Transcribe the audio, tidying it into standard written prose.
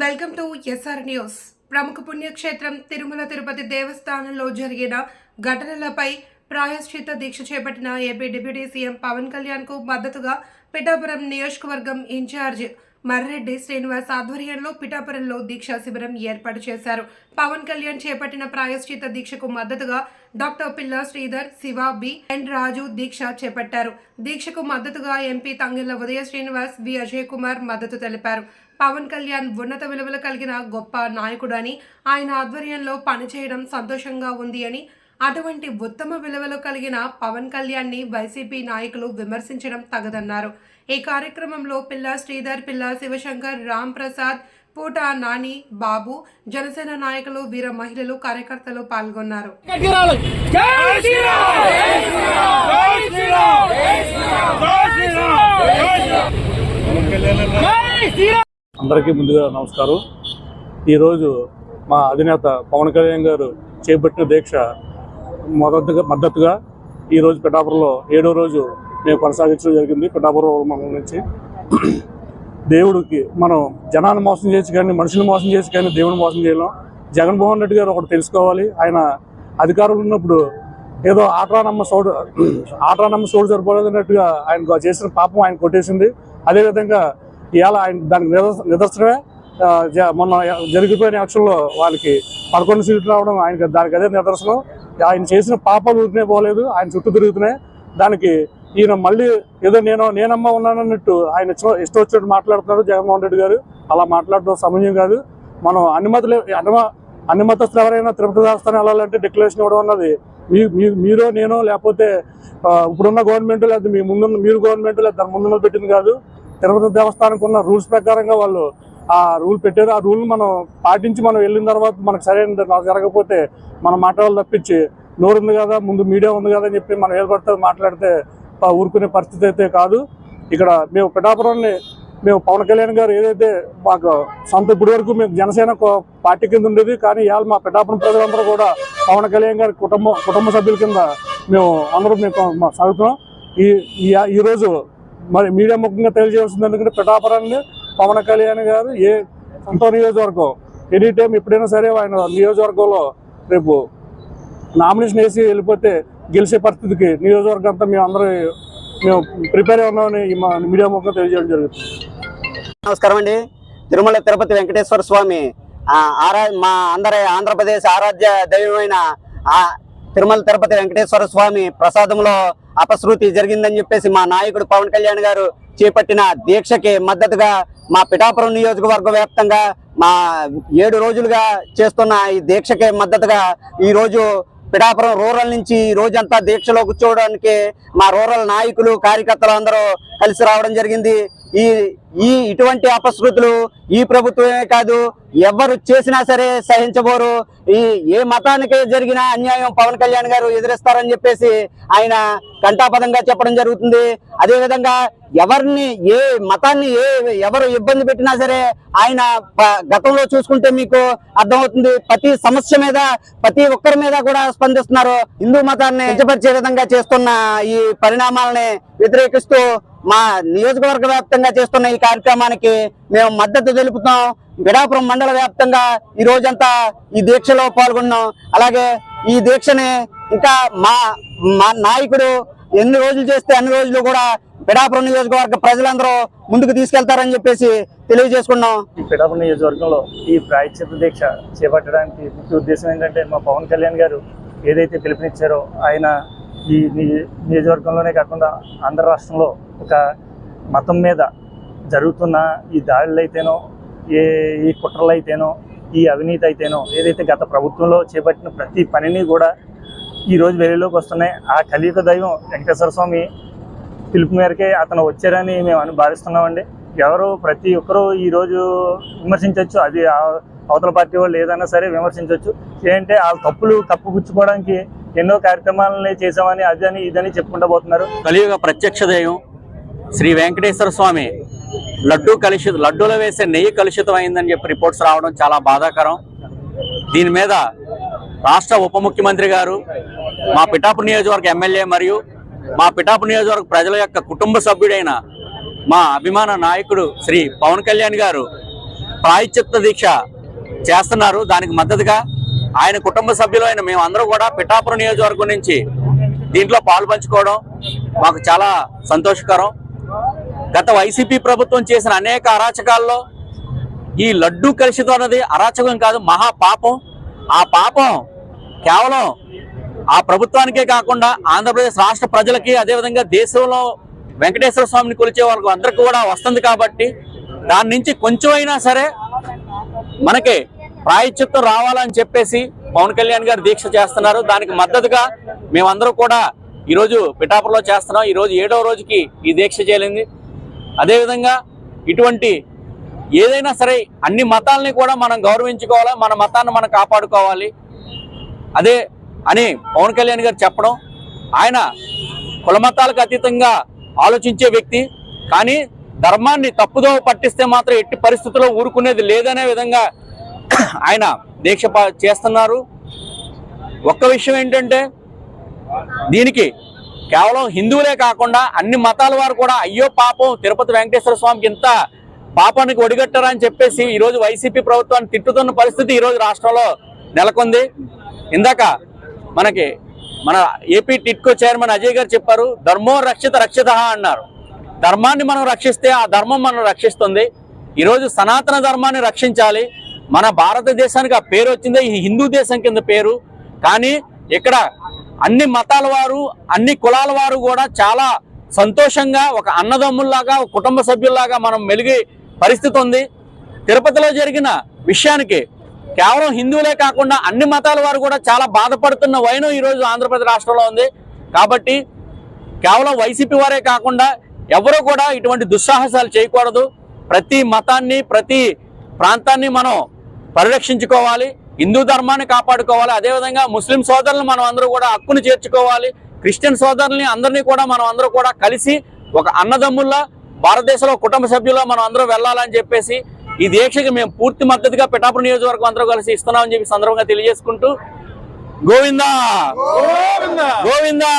Welcome to SR news. ప్రముఖ పుణ్యక్షేత్రం తిరుమల తిరుపతి దేవస్థానంలో జరిగిన ఘటనలపై ప్రాయశ్చిత్త దీక్ష చేపట్టిన AP deputy CM Pavan Kalyan కు మద్దతుగా పిఠాపురం నియోజకవర్గం ఇన్ఛార్జ్ మర్రెడ్డి శ్రీనివాస్ ఆధ్వర్యంలో పిఠాపురంలో దీక్షా శిబిరం ఏర్పాటు చేశారు. పవన్ కళ్యాణ్ చేపట్టిన ప్రాయశ్చిత్త దీక్షకు మద్దతుగా డాక్టర్ పిల్లా శ్రీధర్, శివ బి ఎన్ రాజు దీక్ష చేపట్టారు. దీక్షకు మద్దతుగా ఎంపీ తంగెళ్ల ఉదయ శ్రీనివాస్, వి అజయ్ కుమార్ మద్దతు తెలిపారు. పవన్ కళ్యాణ్ ఉన్నత విలువలు కలిగిన గొప్ప నాయకుడని, ఆయన ఆధ్వర్యంలో పనిచేయడం సంతోషంగా ఉంది అని, అటువంటి ఉత్తమ విలువలు కలిగిన పవన్ కళ్యాణ్ని వైసీపీ నాయకులు విమర్శించడం తగదన్నారు. ఈ కార్యక్రమంలో పిల్లా శ్రీధర్, పిల్లా శివశంకర్, రామ్ ప్రసాద్, పూట నాని, బాబు, జనసేన నాయకులు, వీర మహిళలు, కార్యకర్తలు పాల్గొన్నారు. అందరికీ ముందుగా నమస్కారం. ఈరోజు మా అధినేత పవన్ కళ్యాణ్ గారు చేపట్టిన దీక్ష మద్దతుగా ఈరోజు పిఠాపురంలో 7వ రోజు మేము కొనసాగించడం జరిగింది. పిఠాపురం మండలం నుంచి దేవుడికి మనం జనాన్ని మోసం చేసి కానీ, మనుషులు మోసం చేసి కానీ దేవుడిని మోసం చేయలేం. జగన్మోహన్ రెడ్డి గారు ఒకటి తెలుసుకోవాలి, ఆయన అధికారంలో ఉన్నప్పుడు ఏదో ఆటరానమ్మ సోడు సరిపోలేదన్నట్టుగా ఆయన చేసిన పాపం ఆయన కొట్టేసింది. అదేవిధంగా ఇవాళ ఆయన దానికి నిదర్శనమే మొన్న జరిగిపోయిన యాక్షన్లో వాళ్ళకి 11 సీట్లు రావడం ఆయనకి దానికి అదే నిదర్శనం. ఆయన చేసిన పాపాలు ఊరినే పోలేదు, ఆయన చుట్టూ తిరుగుతున్నాయి. దానికి ఈయన మళ్ళీ ఏదో నేనమ్మ ఉన్నానన్నట్టు ఆయన ఇష్టం వచ్చినట్టు మాట్లాడుతున్నాడు జగన్మోహన్ రెడ్డి గారు. అలా మాట్లాడడం సమయం కాదు. మనం అన్ని మతస్థులు ఎవరైనా తిరుపతి దేవస్థానం వెళ్ళాలంటే డిక్లరేషన్ ఇవ్వడం అన్నది మీరో నేనో లేకపోతే ఇప్పుడున్న గవర్నమెంట్ లేదా మీ ముందున్న మీరు గవర్నమెంట్ లేదా దాని ముందున్న పెట్టింది కాదు. తిరుపతి దేవస్థానానికి ఉన్న రూల్స్ ప్రకారంగా వాళ్ళు ఆ రూల్ పెట్టారు. ఆ రూల్ మనం పాటించి మనం వెళ్ళిన తర్వాత మనకు సరైన జరగకపోతే మనం మాట్లాడాలి తప్పించి నోరు ఉంది కదా, ముందు మీడియా ఉంది కదా అని చెప్పి మనం ఏర్పడితే మాట్లాడితే ఊరుకునే పరిస్థితి అయితే కాదు. ఇక్కడ మేము పిఠాపురాన్ని పవన్ కళ్యాణ్ గారు ఏదైతే మాకు సొంత ఇప్పటి వరకు మేము జనసేన పార్టీ కింద ఉండేది, కానీ ఇవాళ మా పిఠాపురం ప్రజలందరూ కూడా పవన్ కళ్యాణ్ గారి కుటుంబ సభ్యుల కింద మేము అందరూ సాగుతున్నాం. ఈరోజు మరి మీడియా ముఖ్యంగా తెలియజేస్తుంది ఎందుకంటే పిఠాపురాన్ని పవన్ కళ్యాణ్ గారు సొంత నియోజకవర్గం ఎనీ టైం ఎప్పుడైనా సరే ఆయన నియోజకవర్గంలో రేపు నామినేషన్ వేసి వెళ్ళిపోతే గెలిచే పరిస్థితికి నియోజకవర్గం అంతా మేము ప్రిపేర్ అయి ఉన్నామని మీడియా ముఖ్యంగా తెలియజేయడం జరుగుతుంది. నమస్కారం అండి. తిరుమల తిరుపతి వెంకటేశ్వర స్వామి మా అందరి ఆంధ్రప్రదేశ్ ఆరాధ్య దైవమైన తిరుమల తిరుపతి వెంకటేశ్వర స్వామి ప్రసాదంలో అపశృతి జరిగిందని చెప్పేసి మా నాయకుడు పవన్ కళ్యాణ్ గారు చేపట్టిన దీక్షకి మద్దతుగా మా పిఠాపురం నియోజకవర్గ వ్యాప్తంగా మా 7 రోజులుగా చేస్తున్న ఈ దీక్షకి మద్దతుగా ఈరోజు పిఠాపురం రూరల్ నుంచి ఈ రోజంతా దీక్షలో కూర్చోవడానికి మా రూరల్ నాయకులు, కార్యకర్తలు అందరూ కలిసి రావడం జరిగింది. ఇటువంటి అపశృతులు ఈ ప్రభుత్వమే కాదు, ఎవరు చేసినా సరే సహించబోరు. ఏ మతానికి జరిగిన అన్యాయం పవన్ కళ్యాణ్ గారు ఎదురిస్తారని చెప్పేసి ఆయన కంఠాపదంగా చెప్పడం జరుగుతుంది. అదేవిధంగా ఎవరిని ఏ మతాన్ని ఎవరు ఇబ్బంది పెట్టినా సరే ఆయన గతంలో చూసుకుంటే మీకు అర్థమవుతుంది, ప్రతి సమస్య మీద ప్రతి ఒక్కరి మీద కూడా స్పందిస్తున్నారు. హిందూ మతాన్ని కించపరిచే విధంగా చేస్తున్న ఈ పరిణామాలని వ్యతిరేకిస్తూ మా నియోజకవర్గ వ్యాప్తంగా చేస్తున్న ఈ కార్యక్రమానికి మేము మద్దతు తెలుపుతాం. పిఠాపురం మండల వ్యాప్తంగా ఈ రోజంతా ఈ దీక్షలో పాల్గొన్నాం. అలాగే ఈ దీక్షని ఇంకా మా నాయకుడు ఎన్ని రోజులు చేస్తే అన్ని రోజులు కూడా పిఠాపురం నియోజకవర్గ ప్రజలందరూ ముందుకు తీసుకెళ్తారని చెప్పేసి తెలియజేసుకున్నాం. ఈ పిఠాపురం నియోజకవర్గంలో ఈ ప్రాయశ్చిత్త దీక్ష చేపట్టడానికి ముఖ్య ఉద్దేశం ఏంటంటే మా పవన్ కళ్యాణ్ గారు ఏదైతే పిలుపునిచ్చారో ఆయన ఈ నియోజకవర్గంలోనే కాకుండా ఆంధ్ర రాష్ట్రంలో ఒక మతం మీద జరుగుతున్న ఈ దాడులు అయితేనో, ఈ కుట్రలు అయితేనో, ఈ అవినీతి అయితేనో, ఏదైతే గత ప్రభుత్వంలో చేపట్టిన ప్రతి పనిని కూడా ఈరోజు వెలుగులోకి వస్తున్నాయి. ఆ కలియుగ దైవం వెంకటేశ్వర స్వామి పిలుపు మేరకే అతను వచ్చారని మేము భావిస్తున్నామండి. ప్రతి ఒక్కరూ ఈరోజు విమర్శించవచ్చు, అది అవతల పార్టీ వాళ్ళు ఏదైనా సరే విమర్శించవచ్చు. ఏంటంటే ఆ తప్పులు కప్పుపుచ్చుకోవడానికి ఎన్నో కార్యక్రమాలని చేసామని అదని ఇదని చెప్పుకుంటూ పోతున్నారు. కలియుగ ప్రత్యక్ష దైవం శ్రీ వెంకటేశ్వర స్వామి లడ్డూలో వేసే నెయ్యి కలుషితం అయిందని చెప్పి రిపోర్ట్స్ రావడం చాలా బాధాకరం. దీని మీద రాష్ట్ర ఉప ముఖ్యమంత్రి గారు, మా పిఠాపురం నియోజకవర్గ ఎమ్మెల్యే మరియు మా పిఠాపురం నియోజకవర్గ ప్రజల యొక్క కుటుంబ సభ్యుడైన మా అభిమాన నాయకుడు శ్రీ పవన్ కళ్యాణ్ గారు ప్రాయశ్చిత్త దీక్ష చేస్తున్నారు. దానికి మద్దతుగా ఆయన కుటుంబ సభ్యులైన మేమందరూ కూడా పిఠాపురం నియోజకవర్గం నుంచి దీంట్లో పాల్పంచుకోవడం మాకు చాలా సంతోషకరం. గత వైసీపీ ప్రభుత్వం చేసిన అనేక అరాచకాల్లో ఈ లడ్డూ కలుషితం అన్నది అరాచకం కాదు, మహాపాపం. ఆ పాపం కేవలం ఆ ప్రభుత్వానికే కాకుండా ఆంధ్రప్రదేశ్ రాష్ట్ర ప్రజలకి, అదేవిధంగా దేశంలో వెంకటేశ్వర స్వామిని కొలిచే వాళ్ళకి అందరికీ కూడా వస్తుంది. కాబట్టి దాని నుంచి కొంచెం అయినా సరే మనకి ప్రాయశ్చిత్తం రావాలని చెప్పేసి పవన్ కళ్యాణ్ గారు దీక్ష చేస్తున్నారు. దానికి మద్దతుగా మేమందరూ కూడా ఈరోజు పిఠాపురంలో చేస్తున్నాం. ఈరోజు 7వ రోజుకి ఈ దీక్ష చేరింది. అదేవిధంగా ఇటువంటి ఏదైనా సరే అన్ని మతాలని కూడా మనం గౌరవించుకోవాలి, మన మతాన్ని మనం కాపాడుకోవాలి అదే అని పవన్ కళ్యాణ్ గారు చెప్పడం. ఆయన కుల మతాలకు అతీతంగా ఆలోచించే వ్యక్తి, కానీ ధర్మాన్ని తప్పుదో పట్టిస్తే మాత్రం ఎట్టి పరిస్థితుల్లో ఊరుకునేది లేదనే విధంగా ఆయన దీక్ష చేస్తున్నారు. ఒక్క విషయం ఏంటంటే దీనికి కేవలం హిందువులే కాకుండా అన్ని మతాల వారు కూడా అయ్యో పాపం తిరుపతి వెంకటేశ్వర స్వామికి ఇంత పాపానికి ఒడిగట్టారని చెప్పేసి ఈరోజు వైసీపీ ప్రభుత్వాన్ని తిట్టుతున్న పరిస్థితి ఈరోజు రాష్ట్రంలో నెలకొంది. ఇందాక మన ఏపీ టిట్కో చైర్మన్ అజయ్ గారు చెప్పారు, ధర్మో రక్షిత రక్షిత అన్నారు. ధర్మాన్ని మనం రక్షిస్తే ఆ ధర్మం మనం రక్షిస్తుంది. ఈరోజు సనాతన ధర్మాన్ని రక్షించాలి. మన భారతదేశానికి ఆ పేరు వచ్చిందే ఈ హిందూ దేశం కింద పేరు. కానీ ఇక్కడ అన్ని మతాల వారు, అన్ని కులాల వారు కూడా చాలా సంతోషంగా ఒక అన్నదమ్ముల్లాగా, ఒక కుటుంబ సభ్యుల్లాగా మనం మెలిగే పరిస్థితి ఉంది. తిరుపతిలో జరిగిన విషయానికి కేవలం హిందువులే కాకుండా అన్ని మతాల వారు కూడా చాలా బాధపడుతున్న వైనం ఈరోజు ఆంధ్రప్రదేశ్ రాష్ట్రంలో ఉంది. కాబట్టి కేవలం వైసీపీ వారే కాకుండా ఎవరూ కూడా ఇటువంటి దుస్సాహసాలు చేయకూడదు. ప్రతి మతాన్ని, ప్రతి ప్రాంతాన్ని మనం పరిరక్షించుకోవాలి, హిందూ ధర్మాన్ని కాపాడుకోవాలి. అదేవిధంగా ముస్లిం సోదరులను మనం అందరూ కూడా హక్కును చేర్చుకోవాలి. క్రిస్టియన్ సోదరుల్ని అందరినీ కూడా మనం అందరూ కూడా కలిసి ఒక అన్నదమ్ముల్లా భారతదేశంలో కుటుంబ సభ్యుల్లో మనం అందరూ వెళ్ళాలని చెప్పేసి ఈ దీక్షకి మేము పూర్తి మద్దతుగా పిఠాపురం నియోజకవర్గం అందరూ కలిసి ఇస్తున్నామని చెప్పి సందర్భంగా తెలియజేసుకుంటూ గోవిందా గోవిందా.